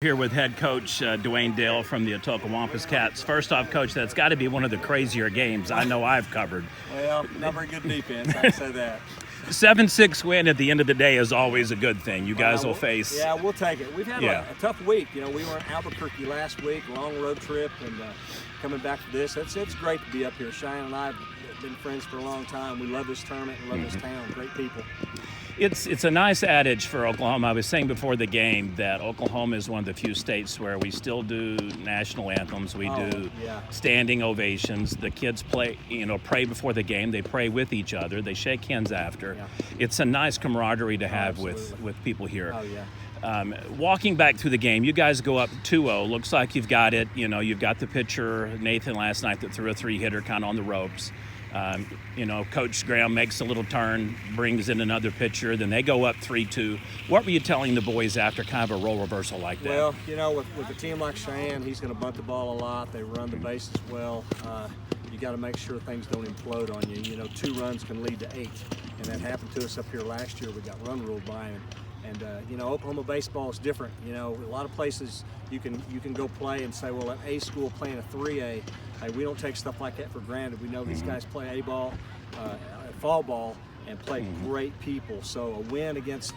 Here with head coach Dwayne Dale from the Atoka Wampus Cats. First off, coach, that's got to be one of the crazier games I know I've covered. Well, not very good defense, I can say that. 7-6 win at the end of the day is always a good thing. You guys will face. Yeah, we'll take it. We've had a tough week. You know, we were in Albuquerque last week, long road trip, and coming back to this, it's great to be up here. Cheyenne and I have been friends for a long time. We love this tournament and love this town. Great people. It's a nice adage for Oklahoma. I was saying before the game that Oklahoma is one of the few states where we still do national anthems. We do standing ovations. The kids pray before the game. They pray with each other. They shake hands after. Yeah. It's a nice camaraderie to have with people here. Oh, yeah. Walking back through the game, you guys go up 2-0. Looks like you've got it. You know, you've got the pitcher, Nathan, last night that threw a 3-hitter kind of on the ropes. Coach Graham makes a little turn, brings in another pitcher, then they go up 3-2. What were you telling the boys after kind of a role reversal like that? Well, you know, with a team like Cheyenne, he's going to bunt the ball a lot. They run the bases well. You got to make sure things don't implode on you. You know, 2 runs can lead to 8, and that happened to us up here last year. We got run ruled by him. And Oklahoma baseball is different. You know, a lot of places you can go play and say, well, at A school playing a 3A, hey, we don't take stuff like that for granted. We know these guys play A ball, fall ball, and play great people. So a win against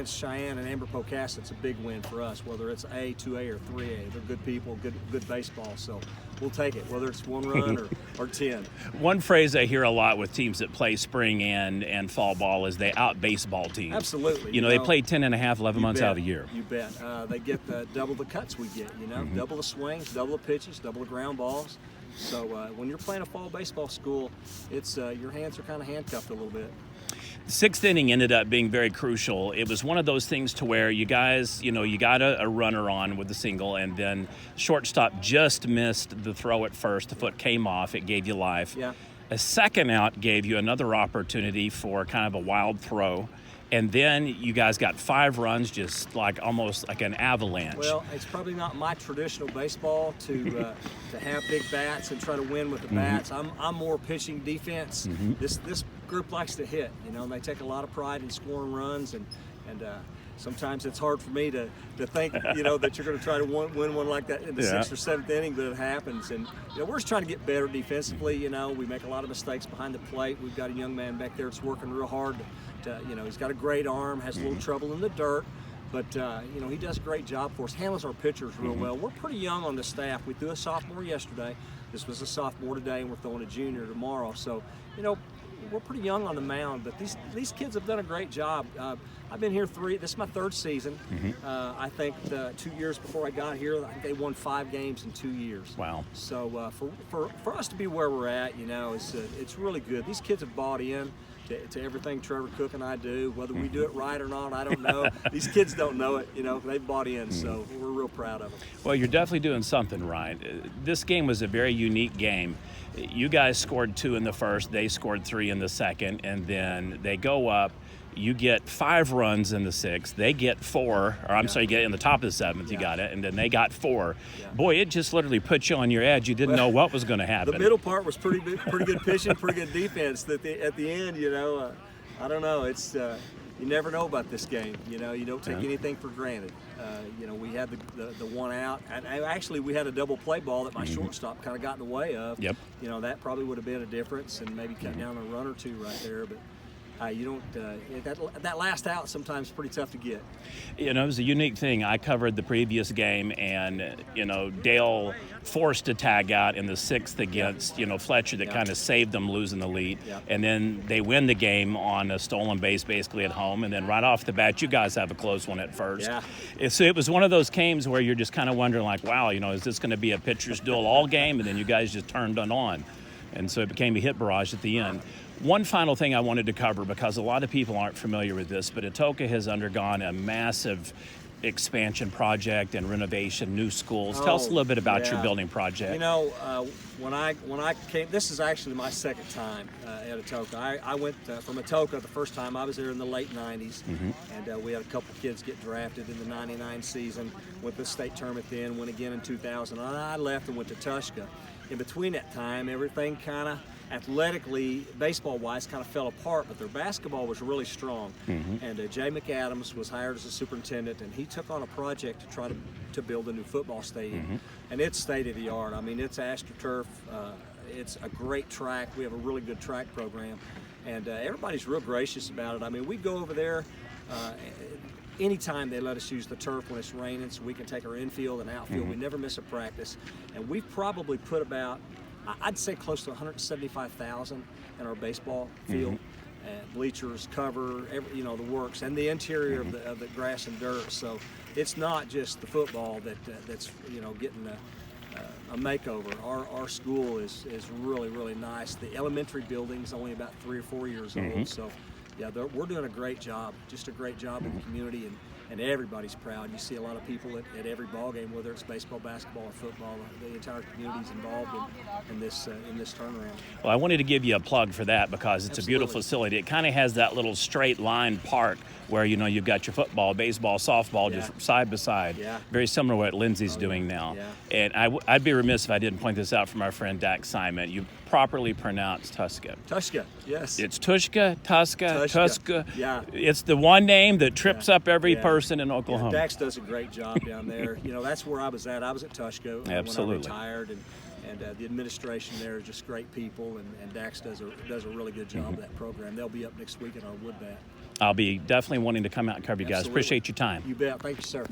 Cheyenne and Amber Pocasset's a big win for us, whether it's A, 2A, or 3A. They're good people, good baseball. So we'll take it, whether it's 1 run or 10. One phrase I hear a lot with teams that play spring and fall ball is they out-baseball teams. Absolutely. You know, they play 10 and a half, 11 months out of the year. You bet. They get double the cuts we get, double the swings, double the pitches, double the ground balls. So when you're playing a fall baseball school, it's your hands are kind of handcuffed a little bit. The 6th inning ended up being very crucial. It was one of those things to where you guys, you got a runner on with the single, and then shortstop just missed the throw at first. The foot came off. It gave you life. Yeah. A second out gave you another opportunity for kind of a wild throw. And then you guys got 5 runs, just like almost like an avalanche. Well, it's probably not my traditional baseball to have big bats and try to win with the bats. I'm more pitching defense. This group likes to hit, and they take a lot of pride in scoring runs, and sometimes it's hard for me to think, that you're going to try to win one like that in the 6th or 7th inning, but it happens. And we're just trying to get better defensively. We make a lot of mistakes behind the plate. We've got a young man back there that's working real hard. He's got a great arm, has a little trouble in the dirt, but he does a great job for us. Handles our pitchers real well. We're pretty young on the staff. We threw a sophomore yesterday. This was a sophomore today, and we're throwing a junior tomorrow. So, we're pretty young on the mound, but these kids have done a great job. I've been here this is my 3rd season. I think 2 years before I got here, I think they won 5 games in 2 years. Wow. So for us to be where we're at, it's really good. These kids have bought in to everything Trevor Cook and I do. Whether we do it right or not, I don't know. These kids don't know it. They've bought in, so we're real proud of them. Well, you're definitely doing something right. This game was a very unique game. You guys scored 2 in the first, they scored 3 in the second, and then they go up. You get 5 runs in the 6th. They get 4, you get in the top of the 7th. You got it, and then they got 4. Yeah. Boy, it just literally put you on your edge. You didn't know what was going to happen. The middle part was pretty good pitching, pretty good defense. At the end, I don't know. It's you never know about this game. You don't take anything for granted. We had the one out, and actually we had a double play ball that my shortstop kind of got in the way of. Yep. That probably would have been a difference, and maybe cut down a run or 2 right there, but. You don't. That last out sometimes pretty tough to get. It was a unique thing. I covered the previous game, and Dale forced a tag out in the 6th against Fletcher that kind of saved them losing the lead, and then they win the game on a stolen base basically at home, and then right off the bat you guys have a close one at first. Yeah. So it was one of those games where you're just kind of wondering like, wow, is this going to be a pitcher's duel all game? And then you guys just turned it on, and so it became a hit barrage at the end. One final thing I wanted to cover, because a lot of people aren't familiar with this, but Atoka has undergone a massive expansion project and renovation, new schools. Tell us a little bit about your building project. When I came, this is actually my 2nd time at Atoka. I went from Atoka the first time. I was there in the late 90s, and we had a couple kids get drafted in the 99 season, went to the state tournament then, went again in 2000. And I left and went to Tushka. In between that time, everything kind of athletically, baseball-wise, kind of fell apart, but their basketball was really strong. And Jay McAdams was hired as a superintendent, and he took on a project to try to build a new football stadium. And it's state-of-the-art. I mean, it's AstroTurf. It's a great track. We have a really good track program, and everybody's real gracious about it. I mean, we go over there anytime they let us use the turf when it's raining, so we can take our infield and outfield. We never miss a practice, and we've probably put about, I'd say, close to 175,000 in our baseball field. Bleachers, cover, the works, and the interior of the grass and dirt. So it's not just the football that's getting a makeover. Our school is really, really nice. The elementary building's only about 3 or 4 years old. So yeah, we're doing a great job, just a great job in the community, and everybody's proud. You see a lot of people at every ball game, whether it's baseball, basketball, or football. The entire community's involved in this turnaround. Well, I wanted to give you a plug for that because it's a beautiful facility. It kind of has that little straight line park where you've got your football, baseball, softball just side by side. Very similar to what Lindsay's doing now. And I'd be remiss if I didn't point this out from our friend Dak Simon. You properly pronounce Tuska. Tuska, yes. It's Tushka, Tuska. Yeah. It's the one name that trips up every person in Oklahoma. Dax does a great job down there. That's where I was at. I was at Tushka when I retired, and the administration there are just great people, and Dax does a really good job of that program. They'll be up next week at our wood bat. I'll be definitely wanting to come out and cover you guys. Appreciate your time. You bet. Thank you, sir.